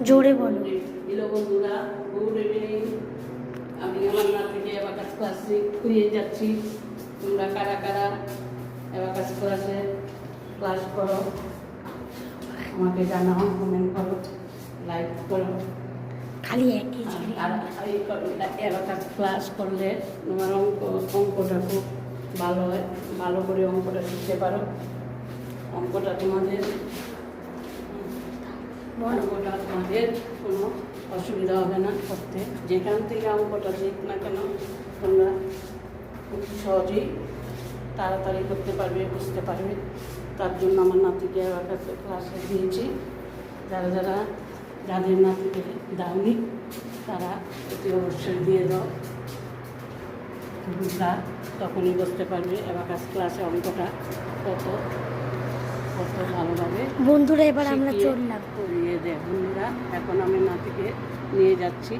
জোরে বলো। হ্যালো বন্ধুরা, গুড ইভিনিং। আমি আমার নাতিকে অ্যাবাকাস ক্লাসে করিয়ে যাচ্ছি। তোমরা কারা কারা অ্যাবাকাস ক্লাসে ক্লাস করো আমাকে জানাও, কমেন্ট করো, লাইক করো। খালি একই আর এই অ্যাবাকাস ক্লাস করলে তোমার অঙ্কটা খুব ভালো হয়, ভালো করে অঙ্কটা শিখতে পারো। অঙ্কটা তোমাদের কোনো অসুবিধা হবে না করতে। যেখান থেকে অঙ্কটা শিখ না কেন তোমরা খুব সহজেই তাড়াতাড়ি করতে পারবে, বুঝতে পারবে। তার জন্য আমার নাতিকে আমার কাছে ক্লাসে দিয়েছি। যাদের নাতিকে দাওনি তারা এটি অবশ্যই দিয়ে দাও। বুঝলা তখনই বুঝতে পারবে অ্যাবাকাস ক্লাসে অঙ্কটা কত ভালোভাবে বন্ধুরা এবার আমরা চললাম। করিয়ে দেয়। বন্ধুরা এখন আমি নাতিকে নিয়ে যাচ্ছি